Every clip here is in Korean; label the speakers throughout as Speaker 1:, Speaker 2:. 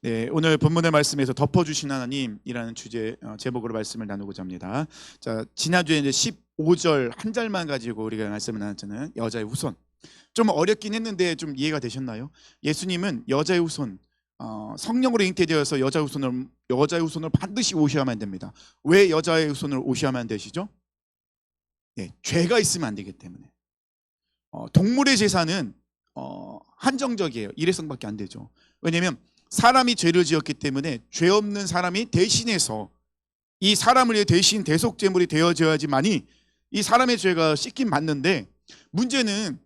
Speaker 1: 네, 오늘 본문의 말씀에서 덮어주신 하나님이라는 제목으로 말씀을 나누고자 합니다. 자, 지난주에 이제 15절 한 절만 가지고 우리가 말씀을 나눴잖아요. 여자의 후손. 좀 어렵긴 했는데 좀 이해가 되셨나요? 예수님은 여자의 후손, 성령으로 잉태되어서 여자의 후손을 반드시 오셔야만 됩니다. 왜 여자의 후손을 오셔야만 되시죠? 네, 죄가 있으면 안 되기 때문에. 동물의 제사는 한정적이에요. 일회성밖에 안 되죠. 왜냐하면 사람이 죄를 지었기 때문에 죄 없는 사람이 대신해서 이 사람을 위해 대신 대속제물이 되어져야지만이 이 사람의 죄가 씻김 받는데, 문제는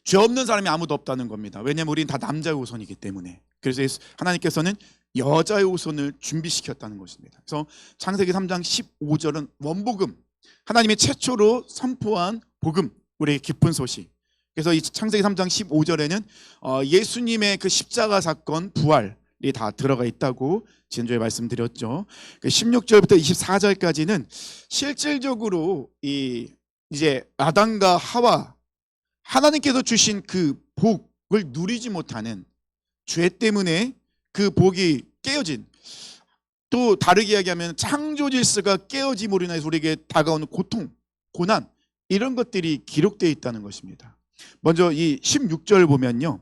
Speaker 1: 죄 없는 사람이 아무도 없다는 겁니다. 왜냐하면 우리는 다 남자의 후손이기 때문에. 그래서 하나님께서는 여자의 후손을 준비시켰다는 것입니다. 그래서 창세기 3장 15절은 원복음, 하나님의 최초로 선포한 복음, 우리의 기쁜 소식. 그래서 이 창세기 3장 15절에는 예수님의 그 십자가 사건, 부활이 다 들어가 있다고 지난주에 말씀드렸죠. 16절부터 24절까지는 실질적으로 이제 아담과 하와, 하나님께서 주신 그 복을 누리지 못하는 죄 때문에 그 복이 깨어진, 또 다르게 이야기하면 창조 질서가 깨어짐으로 인해서 우리에게 다가오는 고통, 고난, 이런 것들이 기록되어 있다는 것입니다. 먼저 이 16절 보면요,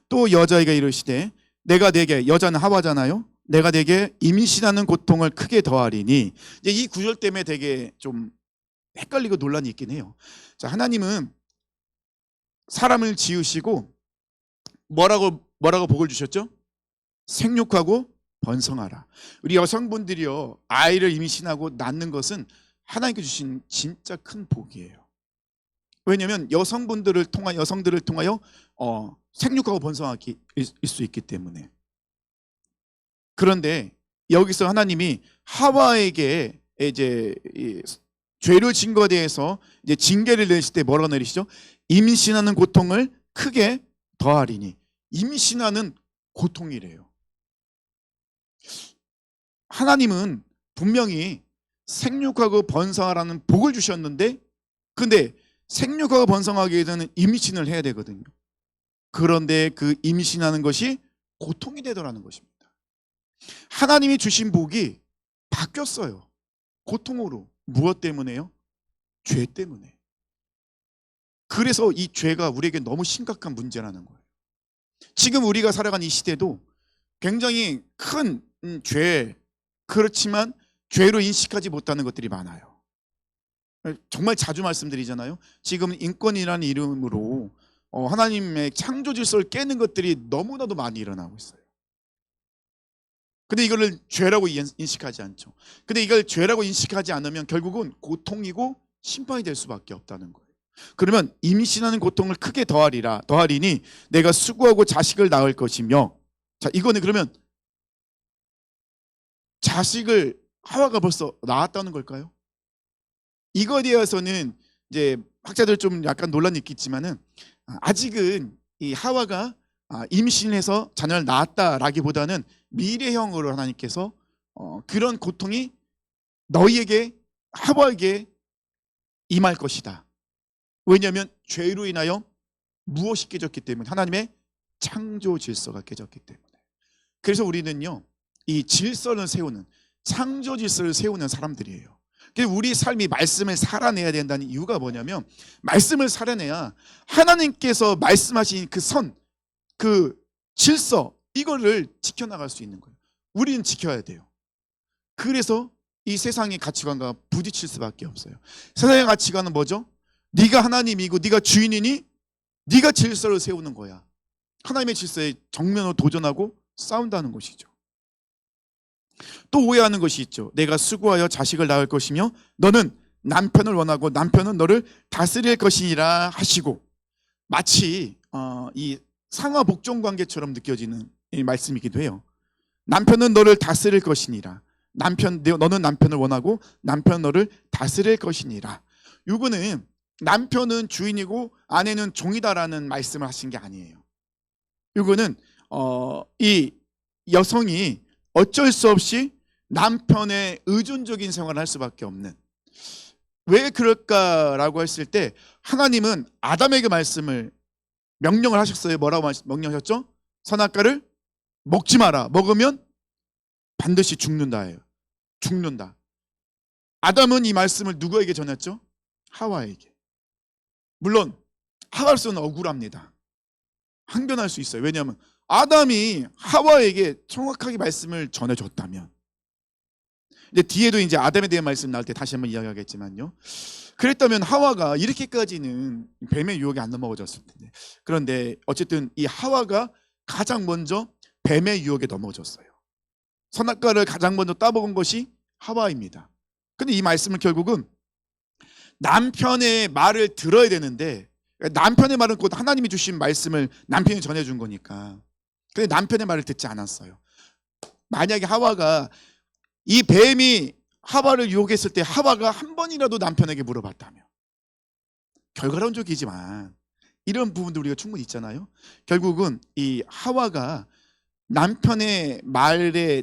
Speaker 1: 또 여자애가 이르시되 내가 네게, 여자는 하와잖아요, 내가 네게 임신하는 고통을 크게 더하리니. 이제 이 구절 때문에 되게 좀 헷갈리고 논란이 있긴 해요. 자, 하나님은 사람을 지으시고 뭐라고 복을 주셨죠? 생육하고 번성하라. 우리 여성분들이요, 아이를 임신하고 낳는 것은 하나님께 주신 진짜 큰 복이에요. 왜냐하면 여성들을 통하여 생육하고 번성하기 수 있기 때문에. 그런데 여기서 하나님이 하와에게 이제 죄를 진 것에 대해서 이제 징계를 내리실 때 뭐라고 내리시죠? 임신하는 고통을 크게 더하리니. 임신하는 고통이래요. 하나님은 분명히 생육하고 번성하라는 복을 주셨는데, 근데 생육하고 번성하기 위해서는 임신을 해야 되거든요. 그런데 그 임신하는 것이 고통이 되더라는 것입니다. 하나님이 주신 복이 바뀌었어요. 고통으로. 무엇 때문에요? 죄 때문에. 그래서 이 죄가 우리에게 너무 심각한 문제라는 거예요. 지금 우리가 살아가는 이 시대도 굉장히 큰 죄, 그렇지만 죄로 인식하지 못하는 것들이 많아요. 정말 자주 말씀드리잖아요. 지금 인권이라는 이름으로 하나님의 창조 질서를 깨는 것들이 너무나도 많이 일어나고 있어요. 근데 이거를 죄라고 인식하지 않죠. 근데 이걸 죄라고 인식하지 않으면 결국은 고통이고 심판이 될 수밖에 없다는 거예요. 그러면 임신하는 고통을 크게 더하리니 내가 수고하고 자식을 낳을 것이며. 자, 이거는 그러면 자식을 하와가 벌써 낳았다는 걸까요? 이거에 대해서는 이제 학자들 좀 약간 논란이 있겠지만은, 아직은 이 하와가 임신해서 자녀를 낳았다라기보다는 미래형으로 하나님께서 그런 고통이 너희에게, 하와에게 임할 것이다. 왜냐하면 죄로 인하여 무엇이 깨졌기 때문에? 하나님의 창조 질서가 깨졌기 때문에. 그래서 우리는요, 이 질서를 세우는, 창조 질서를 세우는 사람들이에요. 우리 삶이 말씀을 살아내야 된다는 이유가 뭐냐면, 말씀을 살아내야 하나님께서 말씀하신 그 선, 그 질서, 이거를 지켜나갈 수 있는 거예요. 우리는 지켜야 돼요. 그래서 이 세상의 가치관과 부딪힐 수밖에 없어요. 세상의 가치관은 뭐죠? 네가 하나님이고 네가 주인이니 네가 질서를 세우는 거야. 하나님의 질서에 정면으로 도전하고 싸운다는 것이죠. 또 오해하는 것이 있죠. 내가 수고하여 자식을 낳을 것이며 너는 남편을 원하고 남편은 너를 다스릴 것이니라 하시고, 마치 이 상하 복종 관계처럼 느껴지는 이 말씀이기도 해요. 남편은 너를 다스릴 것이니라. 너는 남편을 원하고 남편은 너를 다스릴 것이니라. 이거는 남편은 주인이고 아내는 종이다라는 말씀을 하신 게 아니에요. 이거는 이 여성이 어쩔 수 없이 남편의 의존적인 생활을 할 수밖에 없는. 왜 그럴까라고 했을 때, 하나님은 아담에게 명령을 하셨어요. 뭐라고 명령하셨죠? 선악과를 먹지 마라. 먹으면 반드시 죽는다예요. 죽는다. 아담은 이 말씀을 누구에게 전했죠? 하와에게. 물론 하와로서는 억울합니다. 항변할 수 있어요. 왜냐하면 아담이 하와에게 정확하게 말씀을 전해줬다면. 이제 뒤에도 이제 아담에 대한 말씀 나올 때 다시 한번 이야기하겠지만요. 그랬다면 하와가 이렇게까지는 뱀의 유혹에 안 넘어졌을 텐데. 그런데 어쨌든 이 하와가 가장 먼저 뱀의 유혹에 넘어졌어요. 선악과를 가장 먼저 따먹은 것이 하와입니다. 근데 이 말씀은 결국은 남편의 말을 들어야 되는데, 남편의 말은 곧 하나님이 주신 말씀을 남편이 전해준 거니까. 근데 남편의 말을 듣지 않았어요. 만약에 하와가 이 뱀이 하와를 유혹했을 때 하와가 한 번이라도 남편에게 물어봤다면, 결과론적이지만 이런 부분도 우리가 충분히 있잖아요. 결국은 이 하와가 남편의 말을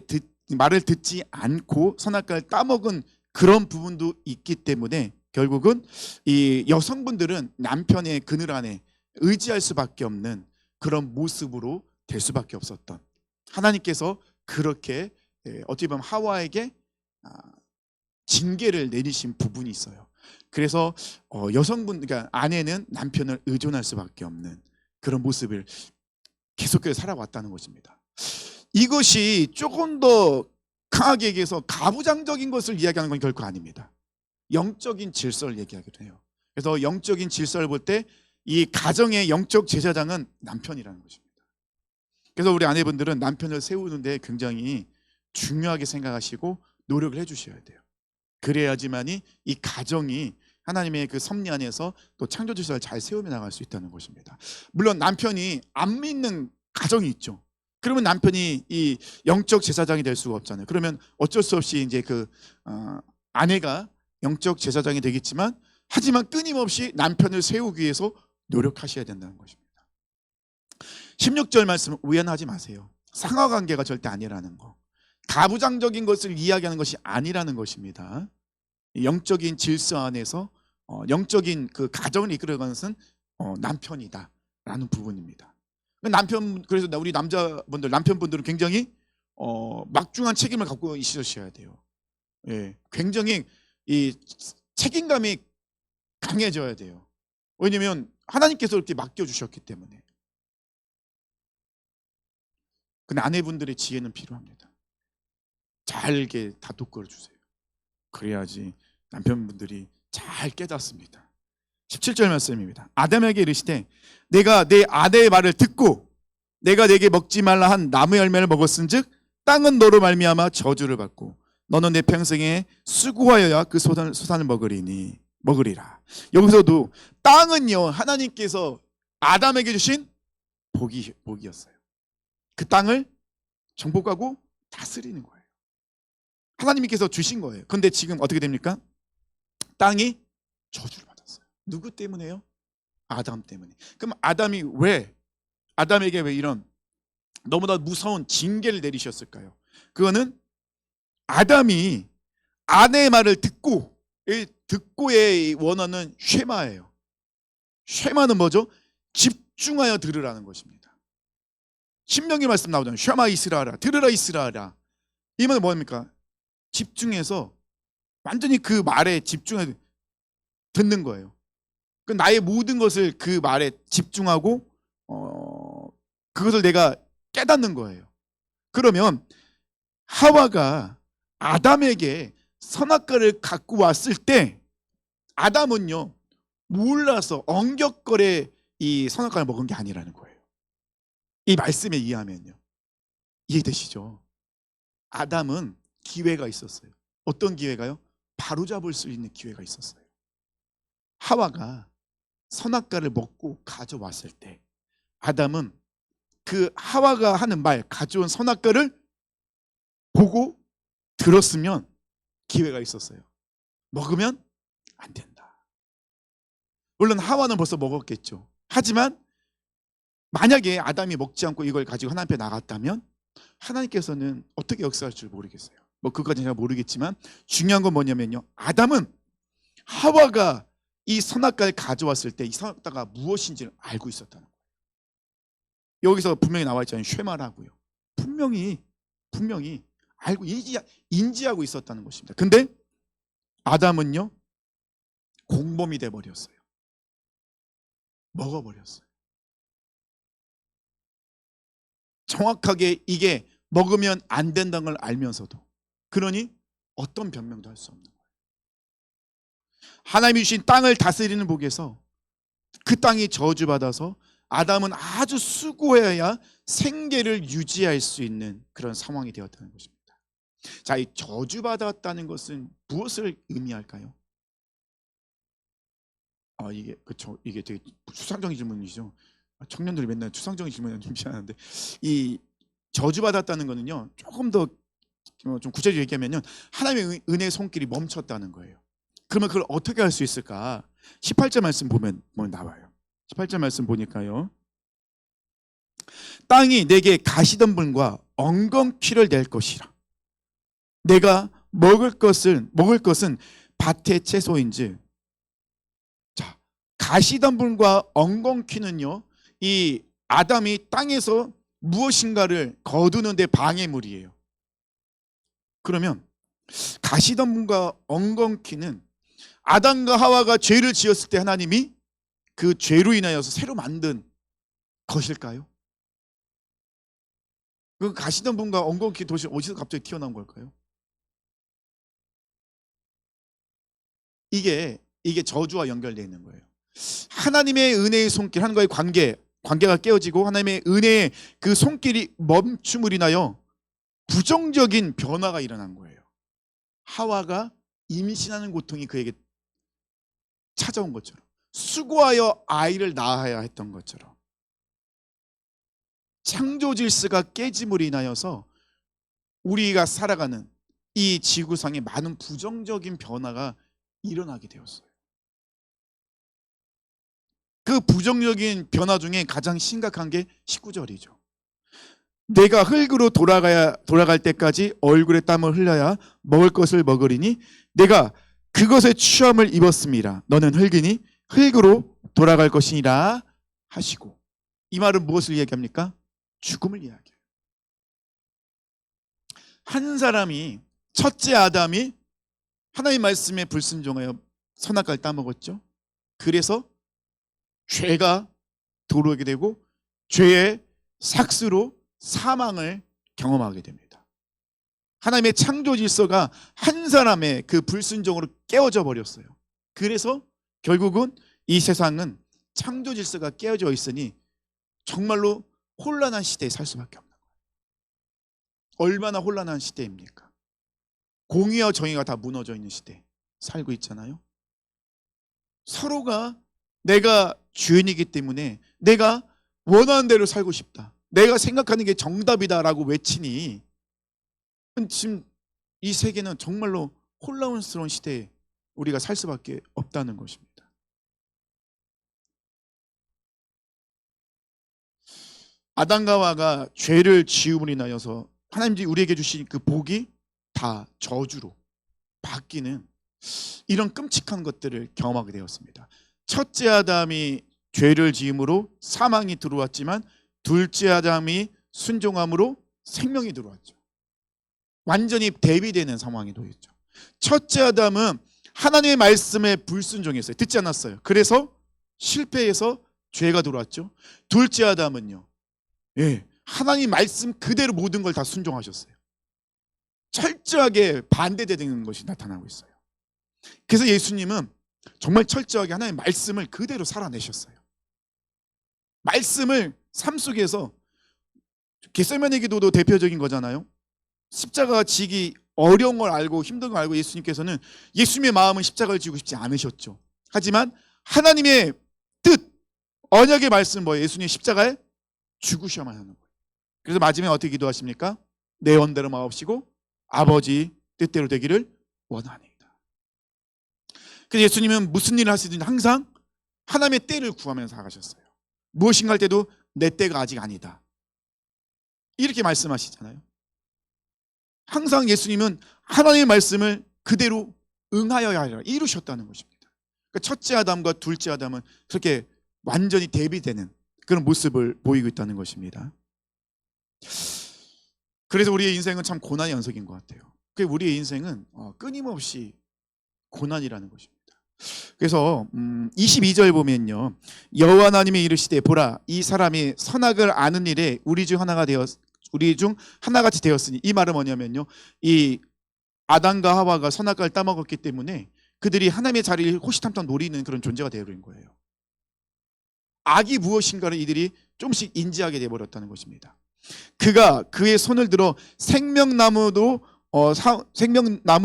Speaker 1: 듣지 않고 선악과를 따먹은 그런 부분도 있기 때문에 결국은 이 여성분들은 남편의 그늘 안에 의지할 수밖에 없는 그런 모습으로 될 수밖에 없었던, 하나님께서 그렇게 어떻게 보면 하와에게 징계를 내리신 부분이 있어요. 그래서 여성분, 그러니까 아내는 남편을 의존할 수밖에 없는 그런 모습을 계속해서 살아왔다는 것입니다. 이것이 조금 더 강하게 얘기해서 가부장적인 것을 이야기하는 건 결코 아닙니다. 영적인 질서를 얘기하기도 해요. 그래서 영적인 질서를 볼 때 이 가정의 영적 제사장은 남편이라는 것입니다. 그래서 우리 아내분들은 남편을 세우는데 굉장히 중요하게 생각하시고 노력을 해주셔야 돼요. 그래야지만이 이 가정이 하나님의 그 섭리 안에서 또 창조 질서를 잘 세우며 나갈 수 있다는 것입니다. 물론 남편이 안 믿는 가정이 있죠. 그러면 남편이 이 영적 제사장이 될 수가 없잖아요. 그러면 어쩔 수 없이 이제 아내가 영적 제사장이 되겠지만, 하지만 끊임없이 남편을 세우기 위해서 노력하셔야 된다는 것입니다. 16절 말씀은 우연하지 마세요. 상하관계가 절대 아니라는 거, 가부장적인 것을 이야기하는 것이 아니라는 것입니다. 영적인 질서 안에서 영적인 그 가정을 이끌어가는 것은 남편이다라는 부분입니다. 그래서 우리 남편분들은 굉장히 막중한 책임을 갖고 있으셔야 돼요. 예, 굉장히 이 책임감이 강해져야 돼요. 왜냐하면 하나님께서 이렇게 맡겨주셨기 때문에. 근데 아내분들의 지혜는 필요합니다. 잘게 다독거려 주세요. 그래야지 남편분들이 잘 깨닫습니다. 17절 말씀입니다. 아담에게 이르시되 내가 내 아내의 말을 듣고 내가 내게 먹지 말라 한 나무 열매를 먹었은즉 땅은 너로 말미암아 저주를 받고 너는 내 평생에 수고하여야 그 소산을 먹으리라. 여기서도 땅은요, 하나님께서 아담에게 주신 복이었어요. 그 땅을 정복하고 다스리는 거예요. 하나님께서 주신 거예요. 근데 지금 어떻게 됩니까? 땅이 저주를 받았어요. 누구 때문에요? 아담 때문에. 그럼 아담에게 왜 이런 너무나 무서운 징계를 내리셨을까요? 그거는 아담이 아내의 말을 듣고의 원어는 쉐마예요. 쉐마는 뭐죠? 집중하여 들으라는 것입니다. 신명기 말씀 나오잖아요. 쉐마 이스라엘아, 들으라 이스라엘아. 이 말은 뭡니까? 집중해서 완전히 그 말에 집중해 듣는 거예요. 그 나의 모든 것을 그 말에 집중하고 그것을 내가 깨닫는 거예요. 그러면 하와가 아담에게 선악과를 갖고 왔을 때 아담은요, 몰라서 엉격거려 이 선악과를 먹은 게 아니라는 거예요. 이 말씀에 의하면요. 이해되시죠? 아담은 기회가 있었어요. 어떤 기회가요? 바로잡을 수 있는 기회가 있었어요. 하와가 선악과를 먹고 가져왔을 때 아담은 그 하와가 하는 말, 가져온 선악과를 보고 들었으면 기회가 있었어요. 먹으면 안 된다. 물론 하와는 벌써 먹었겠죠. 하지만 만약에 아담이 먹지 않고 이걸 가지고 하나님 앞에 나갔다면 하나님께서는 어떻게 역사할 줄 모르겠어요. 그것까지는 제가 모르겠지만 중요한 건 뭐냐면요, 아담은 하와가 이 선악과를 가져왔을 때 이 선악과가 무엇인지를 알고 있었다는 거예요. 여기서 분명히 나와 있잖아요. 쉐마라고요. 분명히 알고 인지하고 있었다는 것입니다. 근데 아담은요, 공범이 돼 버렸어요. 먹어버렸어요. 정확하게 이게 먹으면 안 된다는 걸 알면서도, 그러니 어떤 변명도 할 수 없는 거예요. 하나님이 주신 땅을 다스리는 복에서 그 땅이 저주받아서 아담은 아주 수고해야 생계를 유지할 수 있는 그런 상황이 되었다는 것입니다. 자, 이 저주받았다는 것은 무엇을 의미할까요? 이게 그렇죠. 이게 되게 추상적인 질문이죠. 청년들이 맨날 추상적인 질문을 준비하는데, 이 저주받았다는 거는요, 조금 더 좀 구체적으로 얘기하면요, 하나님의 은혜의 손길이 멈췄다는 거예요. 그러면 그걸 어떻게 할 수 있을까? 18절 말씀 보면 나와요. 18절 말씀 보니까요, 땅이 내게 가시덤불과 엉겅퀴를 낼 것이라. 내가 먹을 것은 밭의 채소인즉. 자, 가시덤불과 엉겅퀴는요, 이 아담이 땅에서 무엇인가를 거두는 데 방해물이에요. 그러면 가시덤불과 엉겅퀴는 아담과 하와가 죄를 지었을 때 하나님이 그 죄로 인하여서 새로 만든 것일까요? 그 가시덤불과 엉겅퀴 도시 어디서 갑자기 튀어나온 걸까요? 이게 저주와 연결되어 있는 거예요. 하나님의 은혜의 손길, 하나님과의 관계가 깨어지고 하나님의 은혜의 그 손길이 멈춤을 인하여 부정적인 변화가 일어난 거예요. 하와가 임신하는 고통이 그에게 찾아온 것처럼, 수고하여 아이를 낳아야 했던 것처럼, 창조 질서가 깨짐으로 인하여서 우리가 살아가는 이 지구상에 많은 부정적인 변화가 일어나게 되었어요. 그 부정적인 변화 중에 가장 심각한 게 19절이죠. 내가 흙으로 돌아갈 때까지 얼굴에 땀을 흘려야 먹을 것을 먹으리니 내가 그것에 취함을 입었습니다. 너는 흙이니 흙으로 돌아갈 것이니라 하시고. 이 말은 무엇을 얘기합니까? 죽음을 이야기해요. 한 사람이, 첫째 아담이 하나님 말씀에 불순종하여 선악과를 따먹었죠. 그래서 죄가 들어오게 되고 죄의 삭스로 사망을 경험하게 됩니다. 하나님의 창조 질서가 한 사람의 그 불순종으로 깨어져 버렸어요. 그래서 결국은 이 세상은 창조 질서가 깨어져 있으니 정말로 혼란한 시대에 살 수밖에 없는 거예요. 얼마나 혼란한 시대입니까? 공의와 정의가 다 무너져 있는 시대에 살고 있잖아요. 서로가 내가 주인이기 때문에 내가 원하는 대로 살고 싶다, 내가 생각하는 게 정답이다라고 외치니 지금 이 세계는 정말로 혼란스러운 시대에 우리가 살 수밖에 없다는 것입니다. 아담과 하와가 죄를 지음으로 인하여서 하나님이 우리에게 주신 그 복이 다 저주로 바뀌는 이런 끔찍한 것들을 경험하게 되었습니다. 첫째 아담이 죄를 지음으로 사망이 들어왔지만 둘째 아담이 순종함으로 생명이 들어왔죠. 완전히 대비되는 상황이 놓였죠. 첫째 아담은 하나님의 말씀에 불순종했어요. 듣지 않았어요. 그래서 실패해서 죄가 들어왔죠. 둘째 아담은요, 하나님 말씀 그대로 모든 걸 다 순종하셨어요. 철저하게 반대되는 것이 나타나고 있어요. 그래서 예수님은 정말 철저하게 하나님의 말씀을 그대로 살아내셨어요. 말씀을 삶 속에서, 겟세마네 기도도 대표적인 거잖아요. 십자가 지기 어려운 걸 알고 힘든 걸 알고 예수님께서는 예수님의 마음은 십자가를 지고 싶지 않으셨죠. 하지만 하나님의 뜻, 언약의 말씀 뭐예요? 예수님의 십자가에 죽으셔야만 하는 거예요. 그래서 마지막에 어떻게 기도하십니까? 내 원대로 마옵시고 아버지 뜻대로 되기를 원하나이다. 그래서 예수님은 무슨 일을 하시든지 항상 하나님의 때를 구하면서 나가셨어요. 무엇인가 할 때도 내 때가 아직 아니다, 이렇게 말씀하시잖아요. 항상 예수님은 하나님의 말씀을 그대로 응하여야 하리라 이루셨다는 것입니다. 그러니까 첫째 아담과 둘째 아담은 그렇게 완전히 대비되는 그런 모습을 보이고 있다는 것입니다. 그래서 우리의 인생은 참 고난의 연속인 것 같아요. 그 우리의 인생은 끊임없이 고난이라는 것입니다. 그래서 22절 보면요, 여호와 하나님이 이르시되 보라 이 사람이 선악을 아는 일에 우리 중 하나같이 되었으니, 이 말은 뭐냐면요, 이 아담과 하와가 선악과를 따먹었기 때문에 그들이 하나님의 자리를 호시탐탐 노리는 그런 존재가 되어버린 거예요. 악이 무엇인가를 이들이 조금씩 인지하게 되어버렸다는 것입니다. 그가 그의 손을 들어 생명나무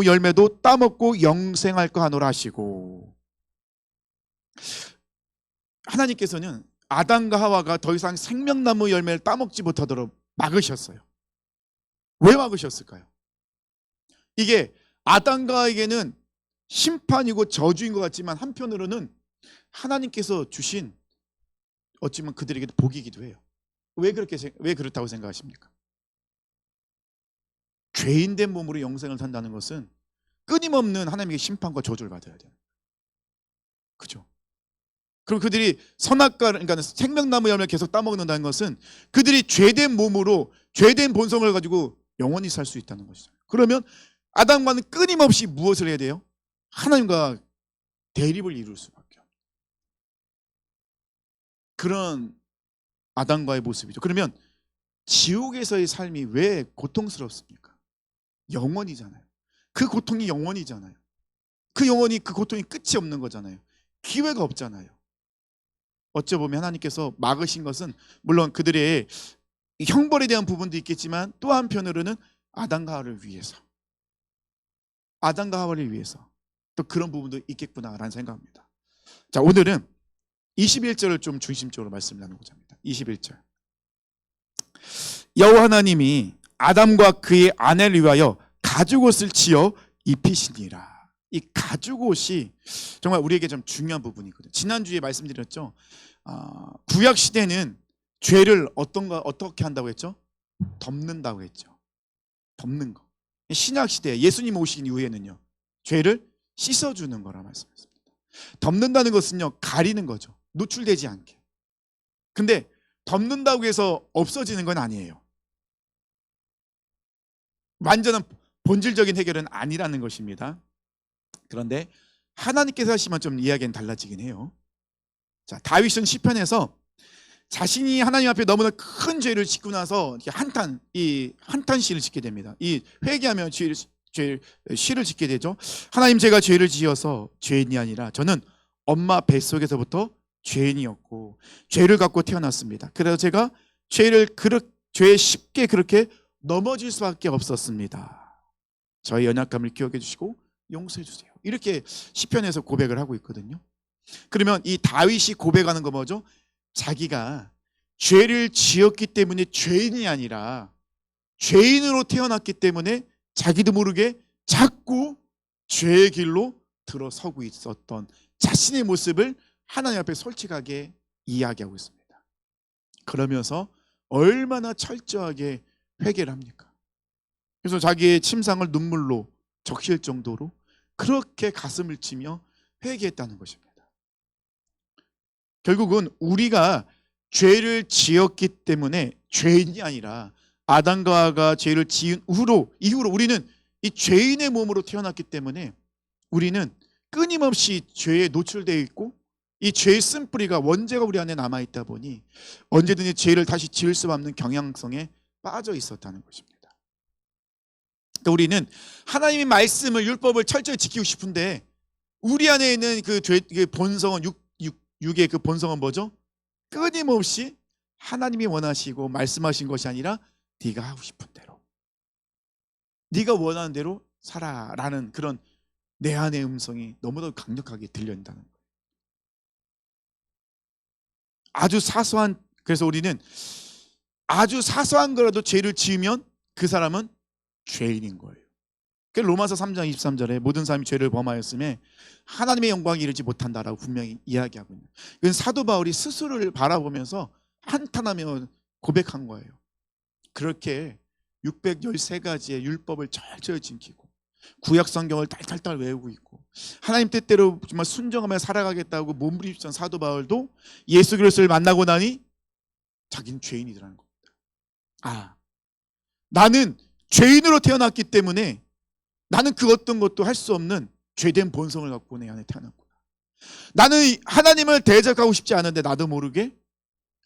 Speaker 1: 열매도 따먹고 영생할 거 하노라 하시고, 하나님께서는 아담과 하와가 더 이상 생명나무 열매를 따먹지 못하도록 막으셨어요. 왜 막으셨을까요? 이게 아담과 하와에게는 심판이고 저주인 것 같지만 한편으로는 하나님께서 주신 어찌면 그들에게도 복이기도 해요. 왜 그렇다고 생각하십니까? 죄인된 몸으로 영생을 산다는 것은 끊임없는 하나님의 심판과 저주를 받아야 돼요. 그죠? 그럼 그들이 그러니까 생명나무 열매를 계속 따먹는다는 것은 그들이 죄된 몸으로 죄된 본성을 가지고 영원히 살 수 있다는 것이죠. 그러면 아담과는 끊임없이 무엇을 해야 돼요? 하나님과 대립을 이룰 수밖에 없어요. 그런 아담과의 모습이죠. 그러면 지옥에서의 삶이 왜 고통스럽습니까? 영원이잖아요. 그 고통이 영원이잖아요. 그 고통이 끝이 없는 거잖아요. 기회가 없잖아요. 어쩌보면 하나님께서 막으신 것은 물론 그들의 형벌에 대한 부분도 있겠지만 또 한편으로는 아담과 하와를 위해서, 또 그런 부분도 있겠구나라는 생각합니다. 자, 오늘은 21절을 좀 중심적으로 말씀을 나누고자 합니다. 21절. 여호와 하나님이 아담과 그의 아내를 위하여 가죽옷을 지어 입히시니라. 이 가죽옷이 정말 우리에게 좀 중요한 부분이거든요. 지난주에 말씀드렸죠. 구약 시대는 죄를 어떻게 한다고 했죠? 덮는다고 했죠. 덮는 거. 신약 시대 예수님 오신 이후에는요, 죄를 씻어주는 거라 말씀했습니다. 덮는다는 것은요, 가리는 거죠. 노출되지 않게. 근데 덮는다고 해서 없어지는 건 아니에요. 완전한 본질적인 해결은 아니라는 것입니다. 그런데 하나님께서 하시면 좀 이야기는 달라지긴 해요. 자, 다윗은 시편에서 자신이 하나님 앞에 너무나 큰 죄를 짓고 나서 한탄시를 짓게 됩니다. 이 회개하면 시를 짓게 되죠. 하나님, 제가 죄를 지어서 죄인이 아니라 저는 엄마 뱃속에서부터 죄인이었고 죄를 갖고 태어났습니다. 그래서 제가 죄에 쉽게 그렇게 넘어질 수밖에 없었습니다. 저의 연약함을 기억해 주시고 용서해 주세요. 이렇게 시편에서 고백을 하고 있거든요. 그러면 이 다윗이 고백하는 거 뭐죠? 자기가 죄를 지었기 때문에 죄인이 아니라 죄인으로 태어났기 때문에 자기도 모르게 자꾸 죄의 길로 들어서고 있었던 자신의 모습을 하나님 앞에 솔직하게 이야기하고 있습니다. 그러면서 얼마나 철저하게 회개를 합니까? 그래서 자기의 침상을 눈물로 적실 정도로 그렇게 가슴을 치며 회개했다는 것입니다. 결국은 우리가 죄를 지었기 때문에 죄인이 아니라 아담과 하와가 죄를 지은 이후로 우리는 이 죄인의 몸으로 태어났기 때문에 우리는 끊임없이 죄에 노출되어 있고 이 죄의 쓴뿌리가 원죄가 우리 안에 남아있다 보니 언제든지 죄를 다시 지을 수 없는 경향성에 빠져 있었다는 것입니다. 그러니까 우리는 하나님의 말씀을, 율법을 철저히 지키고 싶은데 우리 안에 있는 그 본성은 육의 그 본성은 뭐죠? 끊임없이 하나님이 원하시고 말씀하신 것이 아니라 네가 하고 싶은 대로, 네가 원하는 대로 살아라는 그런 내 안의 음성이 너무도 강력하게 들려온다는 거예요. 그래서 우리는 아주 사소한 거라도 죄를 지으면 그 사람은 죄인인 거예요. 로마서 3장 23절에 모든 사람이 죄를 범하였음에 하나님의 영광에 이르지 못한다라고 분명히 이야기하고 있는, 이건 사도 바울이 스스로를 바라보면서 한탄하며 고백한 거예요. 그렇게 613가지의 율법을 철저히 지키고 구약 성경을 딸딸딸 외우고 있고 하나님 뜻대로 정말 순종하며 살아가겠다고 몸부림치던 사도 바울도 예수 그리스도를 만나고 나니 자기는 죄인이더라는 겁니다. 나는 죄인으로 태어났기 때문에 나는 그 어떤 것도 할 수 없는 죄된 본성을 갖고 내 안에 태어났구나. 나는 하나님을 대적하고 싶지 않은데 나도 모르게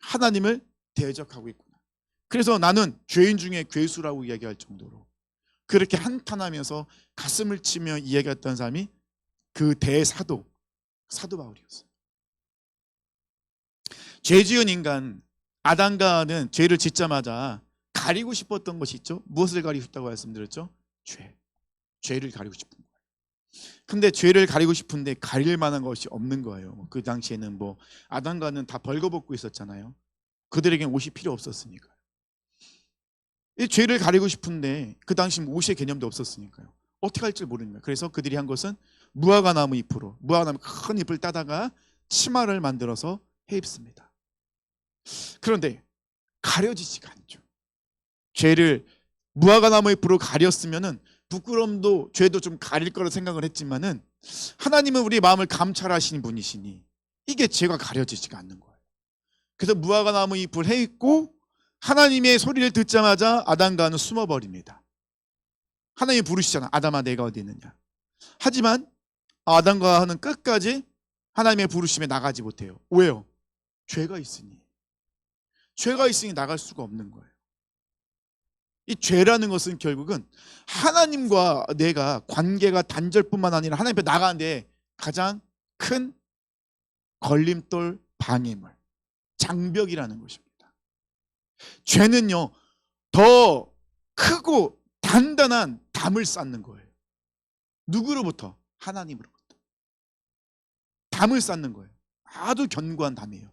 Speaker 1: 하나님을 대적하고 있구나. 그래서 나는 죄인 중에 괴수라고 이야기할 정도로 그렇게 한탄하면서 가슴을 치며 이야기했던 사람이 그 대사도 사도 바울이었어요. 죄 지은 인간 아담과는 죄를 짓자마자 가리고 싶었던 것이 있죠. 무엇을 가리고 싶다고 말씀드렸죠? 죄를 가리고 싶은 거예요. 근데 죄를 가리고 싶은데 가릴 만한 것이 없는 거예요. 그 당시에는 뭐 아담과는 다 벌거벗고 있었잖아요. 그들에겐 옷이 필요 없었으니까요. 이 죄를 가리고 싶은데 그 당시 옷의 개념도 없었으니까요. 어떻게 할지 모르는 거예요. 그래서 그들이 한 것은 무화과나무 잎으로 무화과나무 큰 잎을 따다가 치마를 만들어서 해입습니다. 그런데 가려지지가 않죠. 죄를 무화과나무 잎으로 가렸으면은 부끄러움도 죄도 좀 가릴 거라 생각을 했지만은 하나님은 우리 마음을 감찰하시는 분이시니 이게 죄가 가려지지가 않는 거예요. 그래서 무화과나무 잎을 해입고 하나님의 소리를 듣자마자 아담과 하와는 숨어버립니다. 하나님이 부르시잖아. 아담아 내가 어디 있느냐. 하지만 아담과 하와는 끝까지 하나님의 부르심에 나가지 못해요. 왜요? 죄가 있으니. 죄가 있으니 나갈 수가 없는 거예요. 이 죄라는 것은 결국은 하나님과 내가 관계가 단절뿐만 아니라 하나님 앞에 나가는데 가장 큰 걸림돌, 방해물, 장벽이라는 것입니다. 죄는요 더 크고 단단한 담을 쌓는 거예요. 누구로부터? 하나님으로부터. 담을 쌓는 거예요. 아주 견고한 담이에요.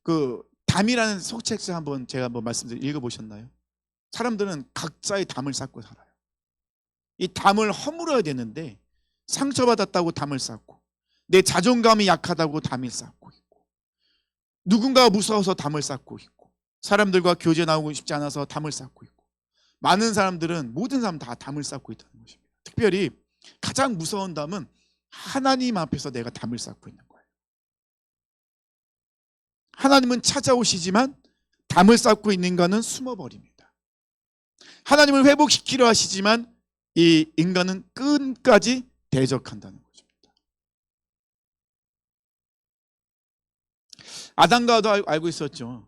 Speaker 1: 그 담이라는 속책서 제가 한번 읽어보셨나요? 사람들은 각자의 담을 쌓고 살아요. 이 담을 허물어야 되는데 상처받았다고 담을 쌓고 내 자존감이 약하다고 담을 쌓고 있고 누군가가 무서워서 담을 쌓고 있고 사람들과 교제 나오고 싶지 않아서 담을 쌓고 있고 많은 사람들은 모든 사람 다 담을 쌓고 있다는 것입니다. 특별히 가장 무서운 담은 하나님 앞에서 내가 담을 쌓고 있는 거예요. 하나님은 찾아오시지만 담을 쌓고 있는 인간은 숨어버립니다. 하나님을 회복시키려 하시지만 이 인간은 끝까지 대적한다는 것입니다. 아담과 하와도 알고 있었죠.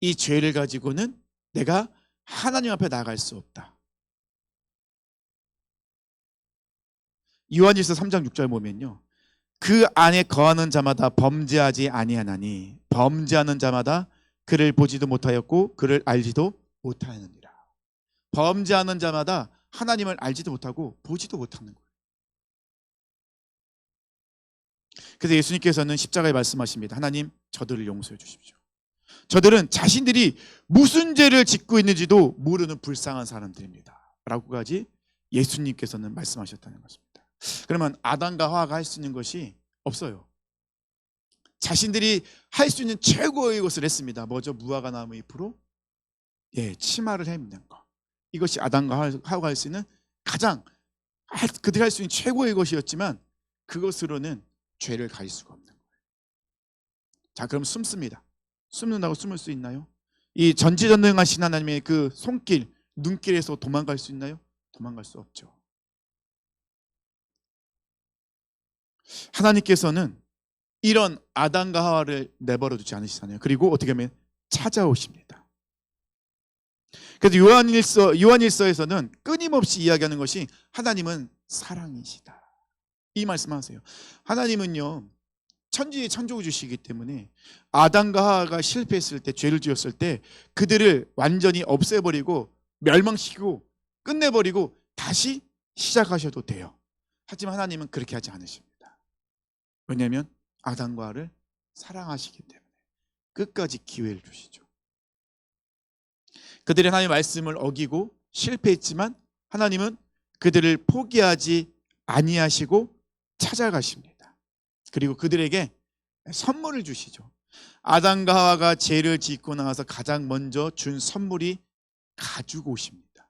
Speaker 1: 이 죄를 가지고는 내가 하나님 앞에 나갈 수 없다. 요한일서 3장 6절 보면요. 그 안에 거하는 자마다 범죄하지 아니하나니 범죄하는 자마다 그를 보지도 못하였고 그를 알지도 못하느니라. 범죄하는 자마다 하나님을 알지도 못하고 보지도 못하는 거예요. 그래서 예수님께서는 십자가에 말씀하십니다. 하나님 저들을 용서해 주십시오. 저들은 자신들이 무슨 죄를 짓고 있는지도 모르는 불쌍한 사람들입니다 라고까지 예수님께서는 말씀하셨다는 것입니다. 그러면 아담과 하와가 할 수 있는 것이 없어요. 자신들이 할 수 있는 최고의 것을 했습니다. 뭐죠? 무화과나무 잎으로 치마를 해입는 거. 이것이 아담과 하와가 할 수 있는 가장 그들이 할 수 있는 최고의 것이었지만 그것으로는 죄를 가릴 수가 없는 거예요. 자, 그럼 숨습니다. 숨는다고 숨을 수 있나요? 이 전지전능하신 하나님의 그 손길, 눈길에서 도망갈 수 있나요? 도망갈 수 없죠. 하나님께서는 이런 아담과 하와를 내버려 두지 않으시잖아요. 그리고 어떻게 하면 찾아오십니다. 그래서 요한일서에서는 끊임없이 이야기하는 것이 하나님은 사랑이시다. 이 말씀하세요. 하나님은요 천지의 창조주시기 때문에 아담과 하와가 실패했을 때, 죄를 지었을 때 그들을 완전히 없애버리고 멸망시키고 끝내버리고 다시 시작하셔도 돼요. 하지만 하나님은 그렇게 하지 않으십니다. 왜냐하면 아담과 하와를 사랑하시기 때문에 끝까지 기회를 주시죠. 그들이 하나님의 말씀을 어기고 실패했지만 하나님은 그들을 포기하지 아니하시고 찾아가십니다. 그리고 그들에게 선물을 주시죠. 아담과 하와가 죄를 짓고 나와서 가장 먼저 준 선물이 가죽옷입니다.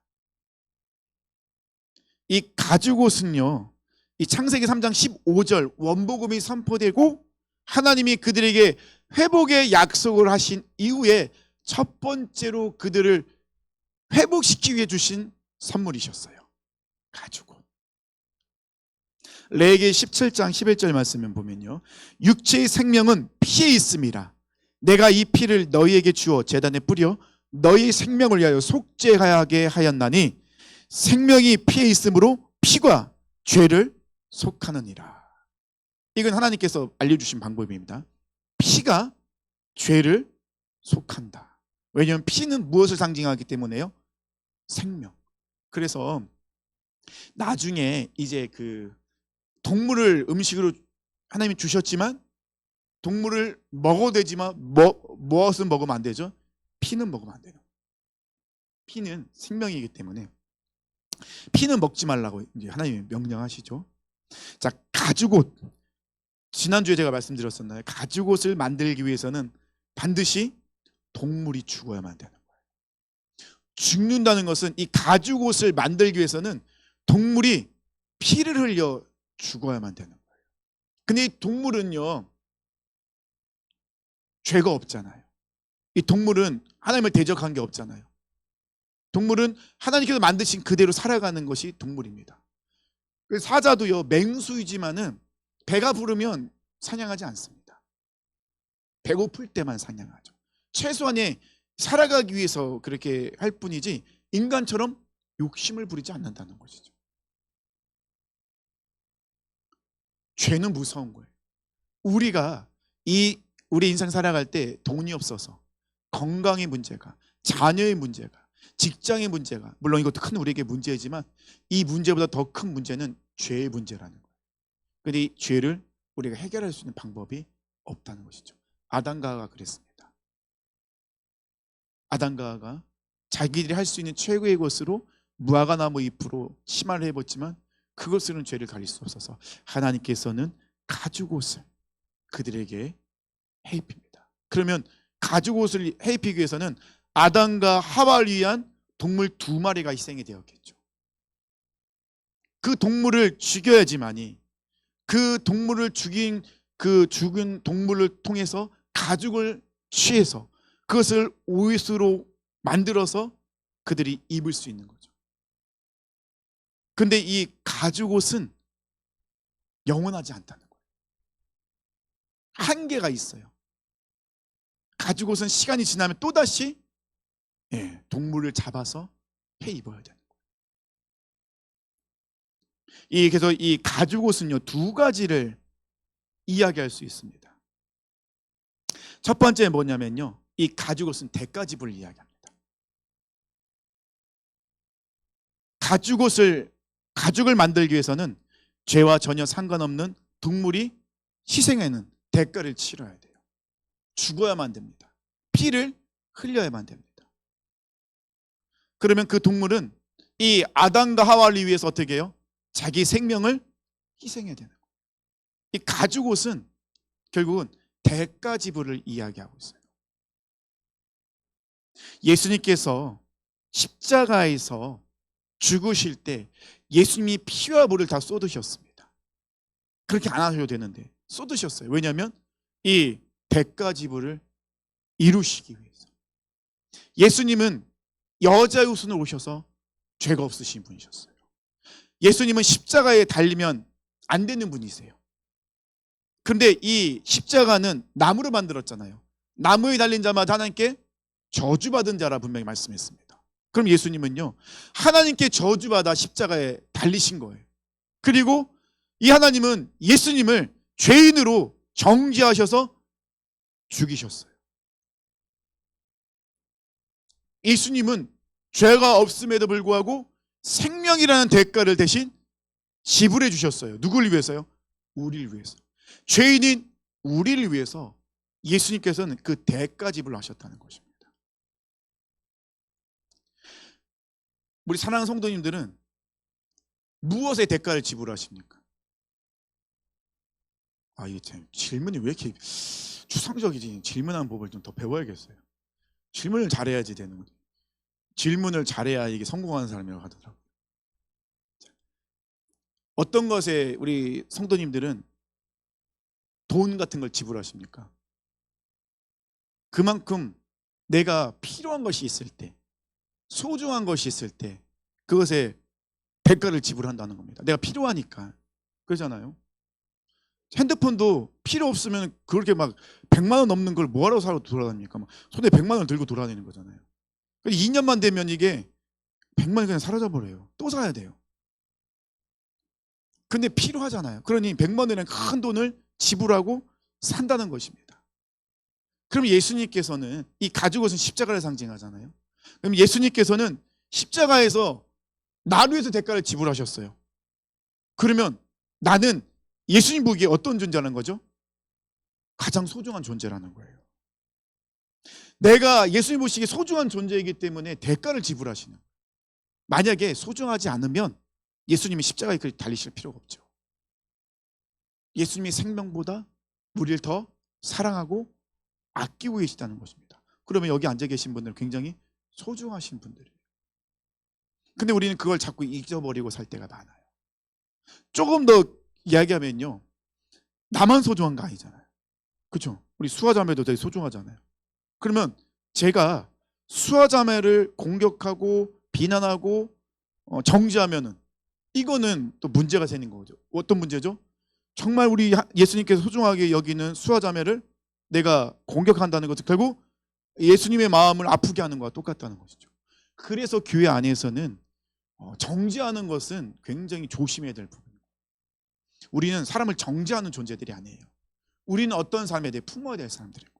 Speaker 1: 이 가죽옷은요, 이 창세기 3장 15절 원복음이 선포되고 하나님이 그들에게 회복의 약속을 하신 이후에 첫 번째로 그들을 회복시키기 위해 주신 선물이셨어요. 가죽옷. 레위기 17장 11절 말씀을 보면요, 육체의 생명은 피에 있음이라. 내가 이 피를 너희에게 주어 제단에 뿌려 너희 생명을 위하여 속죄하게 하였나니 생명이 피에 있으므로 피가 죄를 속하느니라. 이건 하나님께서 알려주신 방법입니다. 피가 죄를 속한다. 왜냐하면 피는 무엇을 상징하기 때문에요? 생명. 그래서 나중에 이제 그 동물을 음식으로 하나님이 주셨지만 동물을 먹어도 되지만 무엇은 먹으면 안 되죠? 피는 먹으면 안 돼요. 피는 생명이기 때문에 피는 먹지 말라고 이제 하나님이 명령하시죠. 자, 가죽옷. 지난주에 제가 말씀드렸었나요? 가죽옷을 만들기 위해서는 반드시 동물이 죽어야만 되는 거예요. 죽는다는 것은 이 가죽옷을 만들기 위해서는 동물이 피를 흘려 죽어야만 되는 거예요. 근데 이 동물은요, 죄가 없잖아요. 이 동물은 하나님을 대적한 게 없잖아요. 동물은 하나님께서 만드신 그대로 살아가는 것이 동물입니다. 사자도요, 맹수이지만은 배가 부르면 사냥하지 않습니다. 배고플 때만 사냥하죠. 최소한의 살아가기 위해서 그렇게 할 뿐이지 인간처럼 욕심을 부리지 않는다는 것이죠. 죄는 무서운 거예요. 우리가 우리 인생 살아갈 때 돈이 없어서, 건강의 문제가, 자녀의 문제가, 직장의 문제가, 물론 이것도 큰 우리에게 문제이지만 이 문제보다 더 큰 문제는 죄의 문제라는 거예요. 그런데 이 죄를 우리가 해결할 수 있는 방법이 없다는 것이죠. 아담과 하와가 그랬습니다. 아담과 하와가 자기들이 할 수 있는 최고의 것으로 무화과나무 잎으로 치마를 해봤지만 그것으로는 죄를 가릴 수 없어서 하나님께서는 가죽옷을 그들에게 해입힙니다. 그러면 가죽옷을 해입히기 위해서는 아담과 하와를 위한 동물 2마리가 희생이 되었겠죠. 그 동물을 죽여야지만이 그 동물을 죽인 동물을 통해서 가죽을 취해서 그것을 옷으로 만들어서 그들이 입을 수 있는 거죠. 근데 이 가죽옷은 영원하지 않다는 거예요. 한계가 있어요. 가죽옷은 시간이 지나면 또다시 동물을 잡아서 해 입어야 되는 거예요. 그래서 이 가죽옷은요, 2가지를 이야기할 수 있습니다. 첫 번째 뭐냐면요, 이 가죽옷은 대가집을 이야기합니다. 가죽을 만들기 위해서는 죄와 전혀 상관없는 동물이 희생하는 대가를 치러야 돼요. 죽어야만 됩니다. 피를 흘려야만 됩니다. 그러면 그 동물은 이 아담과 하와를 위해서 어떻게 해요? 자기 생명을 희생해야 되는 거예요. 이 가죽옷은 결국은 대가 지불을 이야기하고 있어요. 예수님께서 십자가에서 죽으실 때 예수님이 피와 물을 다 쏟으셨습니다. 그렇게 안 하셔도 되는데 쏟으셨어요. 왜냐하면 이 대가 지불을 이루시기 위해서. 예수님은 여자의 후손으로 오셔서 죄가 없으신 분이셨어요. 예수님은 십자가에 달리면 안 되는 분이세요. 그런데 이 십자가는 나무로 만들었잖아요. 나무에 달린 자마다 하나님께 저주받은 자라 분명히 말씀했습니다. 그럼 예수님은요, 하나님께 저주받아 십자가에 달리신 거예요. 그리고 이 하나님은 예수님을 죄인으로 정죄하셔서 죽이셨어요. 예수님은 죄가 없음에도 불구하고 생명이라는 대가를 대신 지불해 주셨어요. 누구를 위해서요? 우리를 위해서. 죄인인 우리를 위해서 예수님께서는 그 대가 지불을 하셨다는 것입니다. 우리 사랑하는 성도님들은 무엇의 대가를 지불하십니까? 이게 참 질문이 왜 이렇게 추상적이지? 질문하는 법을 좀 더 배워야겠어요. 질문을 잘해야지 되는 거죠. 질문을 잘해야 이게 성공하는 사람이라고 하더라고요. 어떤 것에 우리 성도님들은 돈 같은 걸 지불하십니까? 그만큼 내가 필요한 것이 있을 때, 소중한 것이 있을 때 그것에 대가를 지불한다는 겁니다. 내가 필요하니까. 그러잖아요. 핸드폰도 필요 없으면 그렇게 막 100만 원 넘는 걸 뭐하러 사러 돌아다닙니까? 막 손에 100만 원 들고 돌아다니는 거잖아요. 2년만 되면 이게 100만 원이 그냥 사라져 버려요. 또 사야 돼요. 근데 필요하잖아요. 그러니 100만 원이라는 큰 돈을 지불하고 산다는 것입니다. 그럼 예수님께서는 이 가죽 옷은 십자가를 상징하잖아요. 그럼 예수님께서는 십자가에서 나를 위해서 대가를 지불하셨어요. 그러면 나는 예수님 보기에 어떤 존재라는 거죠? 가장 소중한 존재라는 거예요. 내가 예수님 보시기에 소중한 존재이기 때문에 대가를 지불하시는. 만약에 소중하지 않으면 예수님이 십자가에 달리실 필요가 없죠. 예수님이 생명보다 우리를 더 사랑하고 아끼고 계시다는 것입니다. 그러면 여기 앉아 계신 분들은 굉장히 소중하신 분들이에요. 근데 우리는 그걸 자꾸 잊어버리고 살 때가 많아요. 조금 더 이야기하면요, 나만 소중한 거 아니잖아요. 그렇죠? 우리 수아자매도 되게 소중하잖아요. 그러면 제가 수아자매를 공격하고 비난하고 정죄하면은 이거는 또 문제가 생긴 거죠. 어떤 문제죠? 정말 우리 예수님께서 소중하게 여기는 수아자매를 내가 공격한다는 것은 결국 예수님의 마음을 아프게 하는 것과 똑같다는 것이죠. 그래서 교회 안에서는 정죄하는 것은 굉장히 조심해야 될 부분입니다. 우리는 사람을 정죄하는 존재들이 아니에요. 우리는 어떤 삶에 대해 품어야 될 사람들인 거예요.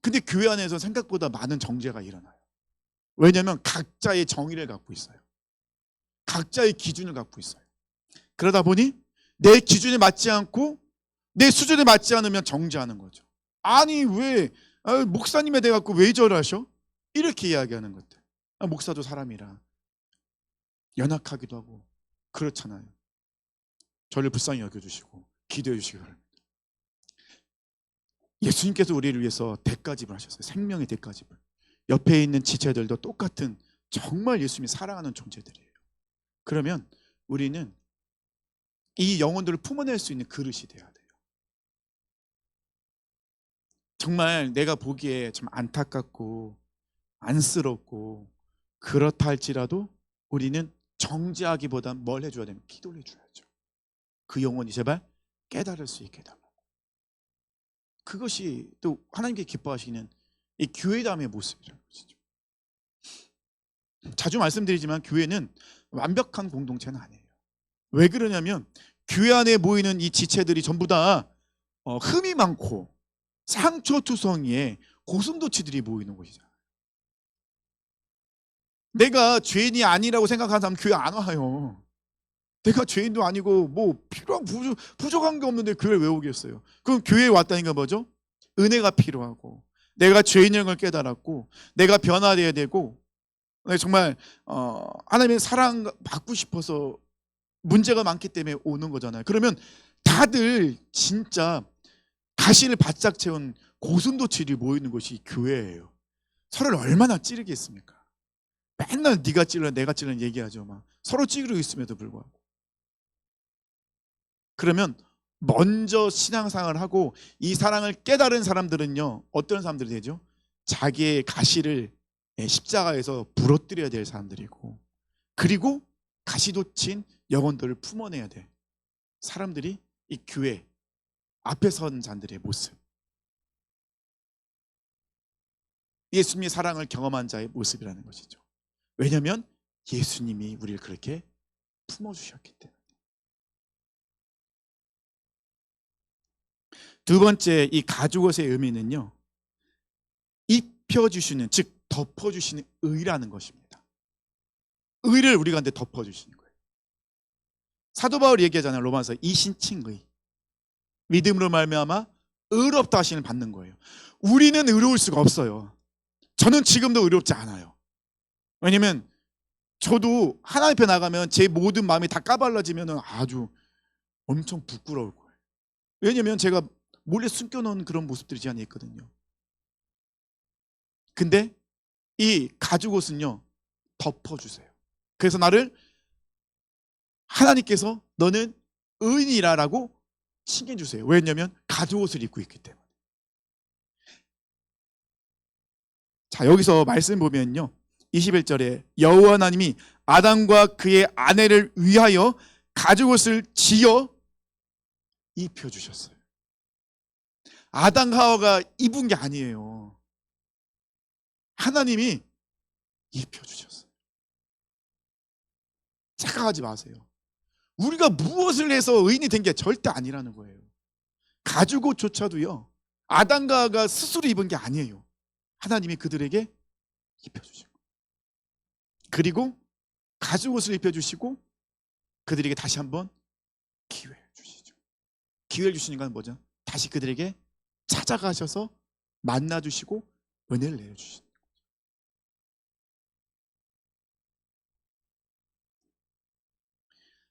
Speaker 1: 근데 교회 안에서 생각보다 많은 정죄가 일어나요. 왜냐하면 각자의 정의를 갖고 있어요. 각자의 기준을 갖고 있어요. 그러다 보니 내 기준에 맞지 않고 내 수준에 맞지 않으면 정죄하는 거죠. 아니 왜 목사님에 대해 갖고 왜 저러셔? 이렇게 이야기하는 것들. 목사도 사람이라 연약하기도 하고 그렇잖아요. 저를 불쌍히 여겨주시고 기도해 주시기 바랍니다. 예수님께서 우리를 위해서 대가 지불하셨어요. 생명의 대가 지불. 옆에 있는 지체들도 똑같은 정말 예수님이 사랑하는 존재들이에요. 그러면 우리는 이 영혼들을 품어낼 수 있는 그릇이 돼야 돼요. 정말 내가 보기에 참 안타깝고 안쓰럽고 그렇다 할지라도 우리는 정죄하기보단 뭘 해줘야 되면 기도를 해줘야죠. 그 영혼이 제발 깨달을 수 있게 해달라고. 그것이 또 하나님께 기뻐하시는 이 교회담의 모습이라는 것이죠. 자주 말씀드리지만 교회는 완벽한 공동체는 아니에요. 왜 그러냐면 교회 안에 모이는 이 지체들이 전부 다 흠이 많고 상처투성이에 고슴도치들이 모이는 곳이잖아요. 내가 죄인이 아니라고 생각하는 사람 교회 안 와요. 내가 죄인도 아니고 뭐 필요한 부족한 게 없는데 교회를 왜 오겠어요? 그럼 교회에 왔다니까 뭐죠? 은혜가 필요하고 내가 죄인인 걸 깨달았고 내가 변화돼야 되고 정말 하나님의 사랑 받고 싶어서 문제가 많기 때문에 오는 거잖아요. 그러면 다들 진짜 가시를 바짝 채운 고슴도치들이 모이는 곳이 교회예요. 서로를 얼마나 찌르겠습니까? 맨날 네가 찔러 내가 찔러 얘기하죠. 막 서로 찌르고 있음에도 불구하고. 그러면 먼저 신앙생활을 하고 이 사랑을 깨달은 사람들은요, 어떤 사람들이 되죠? 자기의 가시를 십자가에서 부러뜨려야 될 사람들이고, 그리고 가시돋친 영혼들을 품어내야 돼 사람들이 이 교회 앞에 선 자들의 모습, 예수님의 사랑을 경험한 자의 모습이라는 것이죠. 왜냐하면 예수님이 우리를 그렇게 품어주셨기 때문에. 두 번째, 이 가죽옷의 의미는요, 입혀주시는, 즉 덮어주시는 의라는 것입니다. 의를 우리 가운데 덮어주시는 거예요. 사도 바울이 얘기하잖아요. 로마서 이신칭의, 믿음으로 말미암아 의롭다 하심을 받는 거예요. 우리는 의로울 수가 없어요. 저는 지금도 의롭지 않아요. 왜냐면 저도 하나님 앞에 나가면 제 모든 마음이 다 까발라지면 아주 엄청 부끄러울 거예요. 왜냐면 제가 몰래 숨겨놓은 그런 모습들이 제 안에 있거든요. 근데 이 가죽옷은요, 덮어주세요. 그래서 나를 하나님께서 너는 의인이라라고 칭해주세요. 왜냐면 가죽옷을 입고 있기 때문에. 자, 여기서 말씀 보면요, 21절에 여호와 하나님이 아담과 그의 아내를 위하여 가죽옷을 지어 입혀주셨어요. 아담 하와가 입은 게 아니에요. 하나님이 입혀주셨어요. 착각하지 마세요. 우리가 무엇을 해서 의인이 된 게 절대 아니라는 거예요. 가죽옷조차도요, 아담과 하와가 스스로 입은 게 아니에요. 하나님이 그들에게 입혀주신 거예요. 그리고 가죽옷을 입혀주시고 그들에게 다시 한번 기회를 주시죠. 기회를 주시는 건 뭐죠? 다시 그들에게 찾아가셔서 만나주시고 은혜를 내려주시는 거죠.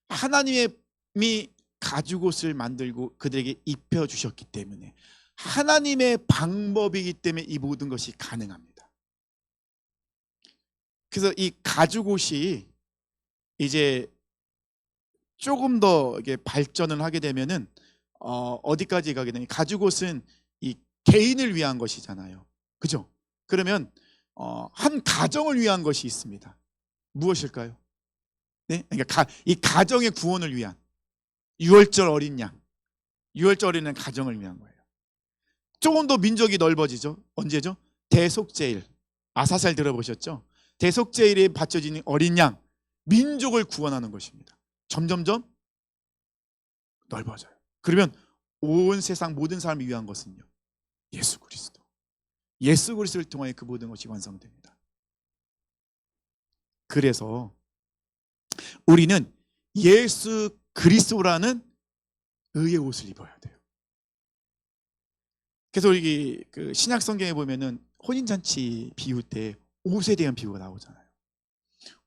Speaker 1: 하나님이 가죽옷을 만들고 그들에게 입혀주셨기 때문에, 하나님의 방법이기 때문에 이 모든 것이 가능합니다. 그래서 이 가죽옷이 이제 조금 더 이게 발전을 하게 되면은 어디까지 가게 되냐? 가죽옷은 이 개인을 위한 것이잖아요. 그죠? 그러면 한 가정을 위한 것이 있습니다. 무엇일까요? 네? 그러니까 이 가정의 구원을 위한 유월절 어린 양. 유월절 어린 양 가정을 위한 거예요. 조금 더 민족이 넓어지죠. 언제죠? 대속제일. 아사살 들어보셨죠? 대속제일에 바쳐지는 어린 양, 민족을 구원하는 것입니다. 점점점 넓어져요. 그러면 온 세상 모든 사람을 위한 것은요, 예수 그리스도. 예수 그리스도를 통하여 그 모든 것이 완성됩니다. 그래서 우리는 예수 그리스도라는 의의 옷을 입어야 돼요. 그래서 우리 그 신약 성경에 보면은 혼인잔치 비유 때 옷에 대한 비유가 나오잖아요.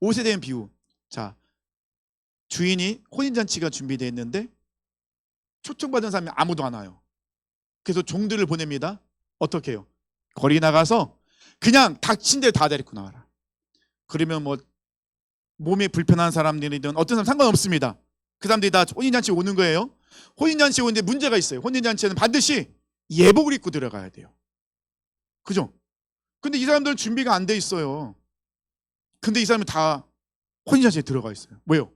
Speaker 1: 옷에 대한 비유. 자, 주인이 혼인잔치가 준비되어 있는데 초청받은 사람이 아무도 안 와요. 그래서 종들을 보냅니다. 어떻게 해요? 거리 나가서 그냥 닥친 데 다 데리고 나와라. 그러면 뭐 몸에 불편한 사람들이든 어떤 사람 상관없습니다. 그 사람들이 다 혼인잔치에 오는 거예요. 혼인잔치에 오는데 문제가 있어요. 혼인잔치에는 반드시 예복을 입고 들어가야 돼요. 그죠? 근데 이 사람들은 준비가 안 돼 있어요. 근데 이 사람은 다 혼인잔치에 들어가 있어요. 왜요?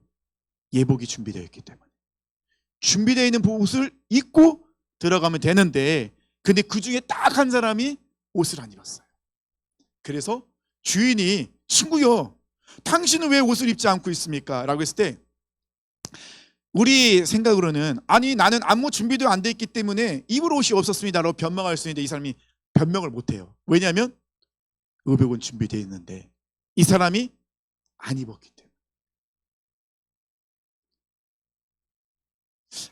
Speaker 1: 예복이 준비되어 있기 때문에. 준비되어 있는 옷을 입고 들어가면 되는데, 근데 그 중에 딱 한 사람이 옷을 안 입었어요. 그래서 주인이 친구요, 당신은 왜 옷을 입지 않고 있습니까? 라고 했을 때 우리 생각으로는 아니 나는 아무 준비도 안 돼 있기 때문에 입을 옷이 없었습니다 라고 변명할 수 있는데, 이 사람이 변명을 못해요. 왜냐하면 의복은 준비되어 있는데 이 사람이 안 입었기 때문에.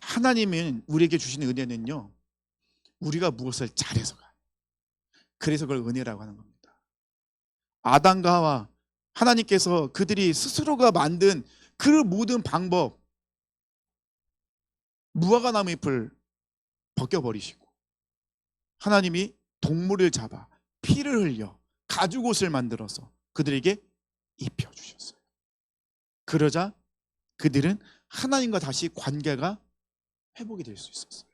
Speaker 1: 하나님은 우리에게 주시는 은혜는요, 우리가 무엇을 잘해서가, 그래서 그걸 은혜라고 하는 겁니다. 아담과 하와, 하나님께서 그들이 스스로가 만든 그 모든 방법, 무화과나무 잎을 벗겨버리시고 하나님이 동물을 잡아 피를 흘려 가죽옷을 만들어서 그들에게 입혀주셨어요. 그러자 그들은 하나님과 다시 관계가 회복이 될 수 있었어요.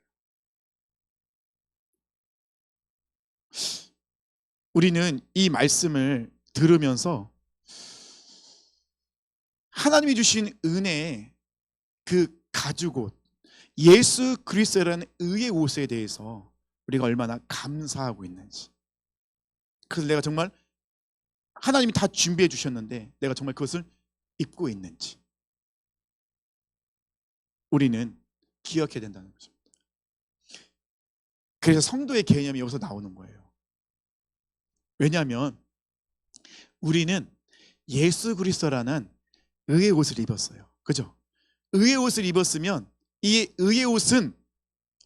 Speaker 1: 우리는 이 말씀을 들으면서 하나님이 주신 은혜의 그 가죽옷, 예수 그리스도라는 의의 옷에 대해서 우리가 얼마나 감사하고 있는지, 그래서 내가 정말 하나님이 다 준비해 주셨는데 내가 정말 그것을 입고 있는지 우리는 기억해야 된다는 것입니다. 그래서 성도의 개념이 여기서 나오는 거예요. 왜냐하면 우리는 예수 그리스도라는 의의 옷을 입었어요. 그죠? 의의 옷을 입었으면 이 의의 옷은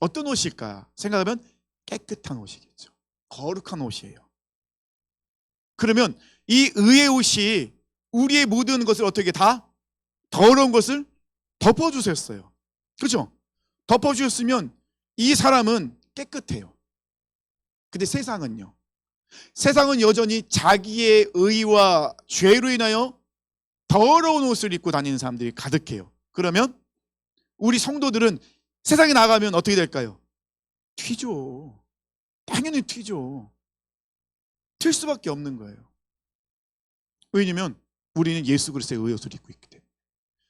Speaker 1: 어떤 옷일까 생각하면 깨끗한 옷이겠죠. 거룩한 옷이에요. 그러면 이 의의 옷이 우리의 모든 것을 어떻게 다 더러운 것을 덮어주셨어요. 그렇죠? 덮어주셨으면 이 사람은 깨끗해요. 근데 세상은요, 세상은 여전히 자기의 의와 죄로 인하여 더러운 옷을 입고 다니는 사람들이 가득해요. 그러면 우리 성도들은 세상에 나가면 어떻게 될까요? 튀죠. 당연히 튀죠. 틀 수밖에 없는 거예요. 왜냐면 우리는 예수 그리스도의 의의 옷을 입고 있기 때문에,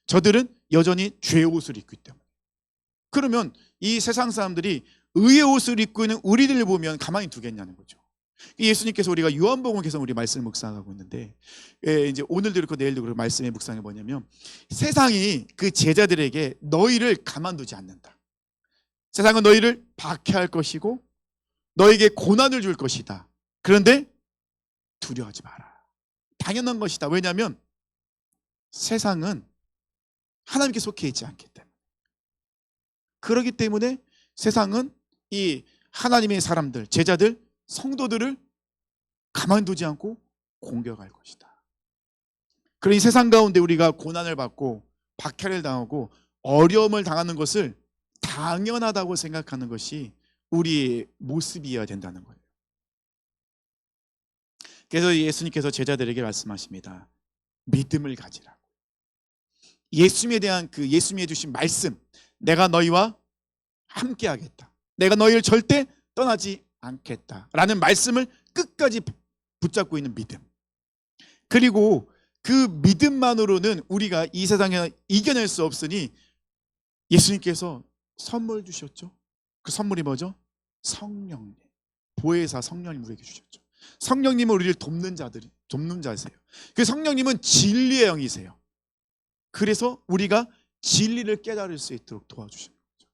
Speaker 1: 저들은 여전히 죄의 옷을 입고 있기 때문에. 그러면 이 세상 사람들이 의의 옷을 입고 있는 우리들을 보면 가만히 두겠냐는 거죠. 예수님께서, 우리가 요한복음 계속 우리 말씀을 묵상하고 있는데, 이제 오늘도 그렇고 내일도 그렇고 말씀의 묵상이 뭐냐면, 세상이 그 제자들에게 너희를 가만두지 않는다. 세상은 너희를 박해할 것이고 너에게 고난을 줄 것이다. 그런데 두려워하지 마라. 당연한 것이다. 왜냐하면 세상은 하나님께 속해 있지 않기 때문에. 그렇기 때문에 세상은 이 하나님의 사람들, 제자들, 성도들을 가만두지 않고 공격할 것이다. 그러니 세상 가운데 우리가 고난을 받고 박해를 당하고 어려움을 당하는 것을 당연하다고 생각하는 것이 우리의 모습이어야 된다는 거예요. 그래서 예수님께서 제자들에게 말씀하십니다. 믿음을 가지라고. 예수님에 대한 그 예수님이 해주신 말씀, 내가 너희와 함께 하겠다, 내가 너희를 절대 떠나지 않겠다라는 말씀을 끝까지 붙잡고 있는 믿음. 그리고 그 믿음만으로는 우리가 이 세상에 이겨낼 수 없으니 예수님께서 선물 주셨죠. 그 선물이 뭐죠? 성령님, 보혜사 성령님 우리에게 주셨죠. 성령님은 우리를 돕는 자세요. 그 성령님은 진리의 영이세요. 그래서 우리가 진리를 깨달을 수 있도록 도와주시는 거죠.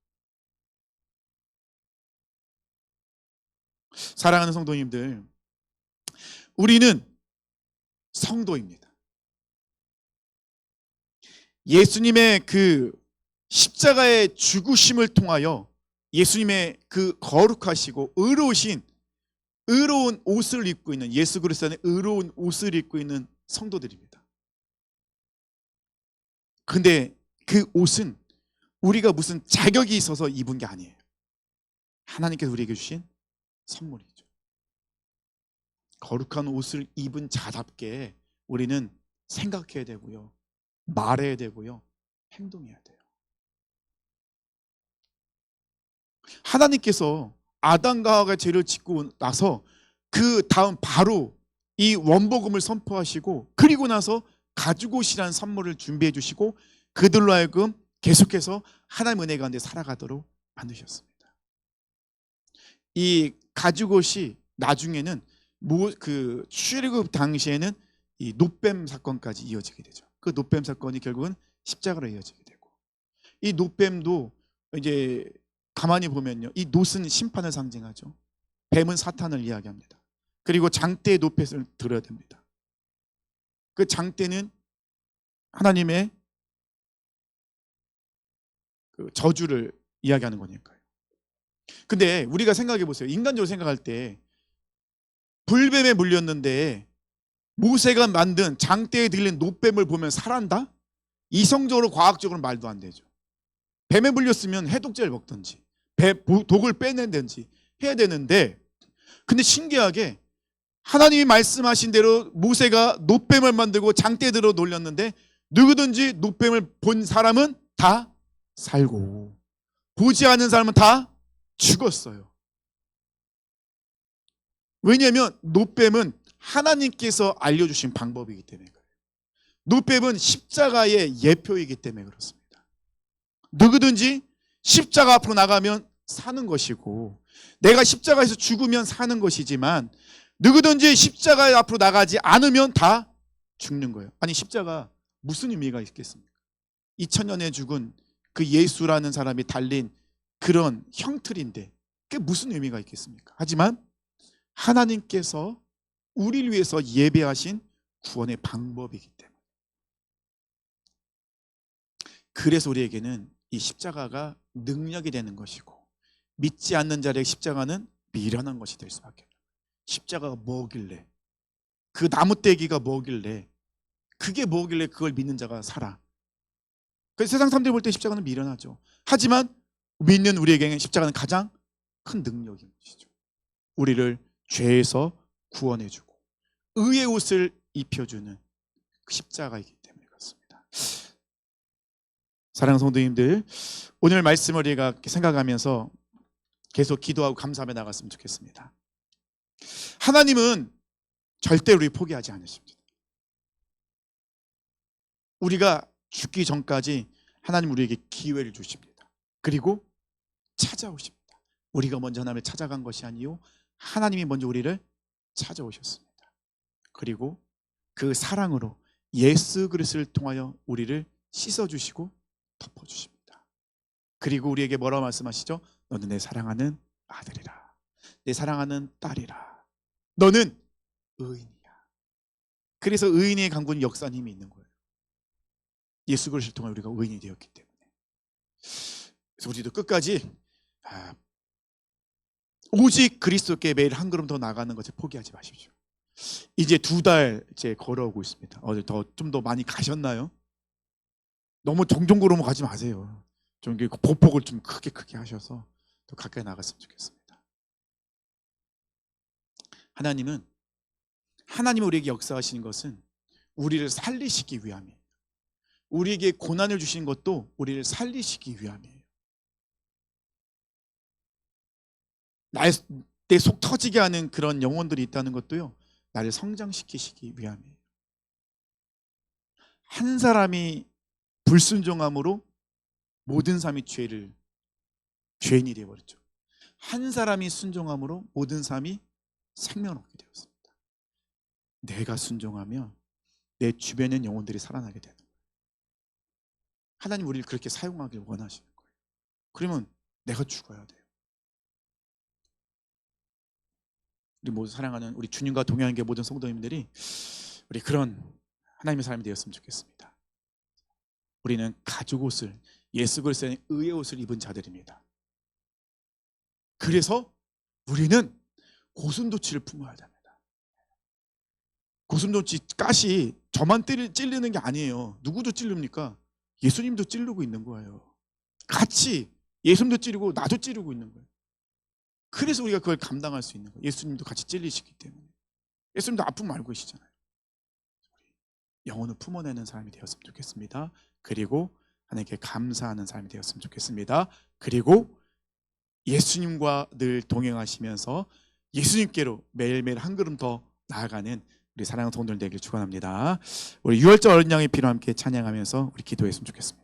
Speaker 1: 사랑하는 성도님들, 우리는 성도입니다. 예수님의 그 십자가의 죽으심을 통하여 예수님의 그 거룩하시고 의로운 옷을 입고 있는, 예수 그리스도의 의로운 옷을 입고 있는 성도들입니다. 근데 그 옷은 우리가 무슨 자격이 있어서 입은 게 아니에요. 하나님께서 우리에게 주신 선물이죠. 거룩한 옷을 입은 자답게 우리는 생각해야 되고요, 말해야 되고요, 행동해야 돼요. 하나님께서 아담과 하와가 죄를 짓고 나서 그 다음 바로 이 원복음을 선포하시고, 그리고 나서 가죽옷이라는 선물을 준비해 주시고 그들로 하여금 계속해서 하나님 은혜 가운데 살아가도록 만드셨습니다. 이 가죽옷이 나중에는 그 출애굽 당시에는 이 놋뱀 사건까지 이어지게 되죠. 그 놋뱀 사건이 결국은 십자가로 이어지게 되고, 이 놋뱀도 이제 가만히 보면요, 이 놋은 심판을 상징하죠. 뱀은 사탄을 이야기합니다. 그리고 장대의 놋뱀을 들어야 됩니다. 그 장대는 하나님의 그 저주를 이야기하는 거니까요. 근데 우리가 생각해 보세요. 인간적으로 생각할 때 불뱀에 물렸는데 모세가 만든 장대에 들린 놋뱀을 보면 살한다? 이성적으로 과학적으로 말도 안 되죠. 뱀에 물렸으면 해독제를 먹든지 독을 빼낸든지 해야 되는데, 근데 신기하게 하나님이 말씀하신 대로 모세가 놋뱀을 만들고 장대들로 놀렸는데 누구든지 놋뱀을 본 사람은 다 살고 보지 않은 사람은 다 죽었어요. 왜냐하면 놋뱀은 하나님께서 알려주신 방법이기 때문에 그래요. 놋뱀은 십자가의 예표이기 때문에 그렇습니다. 누구든지 십자가 앞으로 나가면 사는 것이고, 내가 십자가에서 죽으면 사는 것이지만 누구든지 십자가 앞으로 나가지 않으면 다 죽는 거예요. 아니, 십자가 무슨 의미가 있겠습니까? 2000년에 죽은 그 예수라는 사람이 달린 그런 형틀인데 그게 무슨 의미가 있겠습니까? 하지만 하나님께서 우리를 위해서 예배하신 구원의 방법이기 때문에, 그래서 우리에게는 이 십자가가 능력이 되는 것이고, 믿지 않는 자에게 십자가는 미련한 것이 될 수밖에 없어요. 십자가가 뭐길래, 그 나무떼기가 뭐길래, 그게 뭐길래 그걸 믿는 자가 살아. 그래서 세상 사람들이 볼 때 십자가는 미련하죠. 하지만 믿는 우리에게는 십자가는 가장 큰 능력인 것이죠. 우리를 죄에서 구원해주고 의의 옷을 입혀주는 그 십자가이기 때문에 그렇습니다. 사랑하는 성도님들, 오늘 말씀을 우리가 생각하면서 계속 기도하고 감사하며 나갔으면 좋겠습니다. 하나님은 절대 우리 포기하지 않으십니다. 우리가 죽기 전까지 하나님 우리에게 기회를 주십니다. 그리고 찾아오십니다. 우리가 먼저 하나님을 찾아간 것이 아니요 하나님이 먼저 우리를 찾아오셨습니다. 그리고 그 사랑으로 예수 그리스도를 통하여 우리를 씻어주시고 덮어주십니다. 그리고 우리에게 뭐라고 말씀하시죠? 너는 내 사랑하는 아들이라, 내 사랑하는 딸이라, 너는 의인이야. 그래서 의인의 강군 역사는 힘이 있는 거예요. 예수 그리스도를 통해 우리가 의인이 되었기 때문에. 그래서 우리도 끝까지 오직 그리스도께 매일 한 걸음 더 나가는 것을 포기하지 마십시오. 이제 2달째 걸어오고 있습니다. 좀 더 많이 가셨나요? 너무 종종 걸으면 가지 마세요. 좀 보폭을 좀 크게 하셔서 더 가까이 나갔으면 좋겠습니다. 하나님은 우리에게 역사하시는 것은 우리를 살리시기 위함이에요. 우리에게 고난을 주시는 것도 우리를 살리시기 위함이에요. 내 속 터지게 하는 그런 영혼들이 있다는 것도요, 나를 성장시키시기 위함이에요. 한 사람이 불순종함으로 모든 사람이 죄인이 되어버렸죠. 한 사람이 순종함으로 모든 사람이 생명을 얻게 되었습니다. 내가 순종하면 내 주변에 있는 영혼들이 살아나게 되는 거예요. 하나님 우리를 그렇게 사용하길 원하시는 거예요. 그러면 내가 죽어야 돼요. 우리 모두 사랑하는 우리 주님과 동행하는 게 모든 성도님들이 우리 그런 하나님의 사람이 되었으면 좋겠습니다. 우리는 가죽 옷을, 예수 그리스도의 의의 옷을 입은 자들입니다. 그래서 우리는 고슴도치를 품어야 됩니다. 고슴도치 가시 저만 찔리는 게 아니에요. 누구도 찔릅니까? 예수님도 찌르고 있는 거예요. 같이 예수님도 찌르고 나도 찌르고 있는 거예요. 그래서 우리가 그걸 감당할 수 있는 거예요. 예수님도 같이 찔리시기 때문에. 예수님도 아픔을 알고 계시잖아요. 영혼을 품어내는 사람이 되었으면 좋겠습니다. 그리고 하나님께 감사하는 사람이 되었으면 좋겠습니다. 그리고 예수님과 늘 동행하시면서 예수님께로 매일매일 한 걸음 더 나아가는 우리 사랑하는 성도들 되길 축원합니다. 우리 6월절 어린 양의 피로 함께 찬양하면서 우리 기도했으면 좋겠습니다.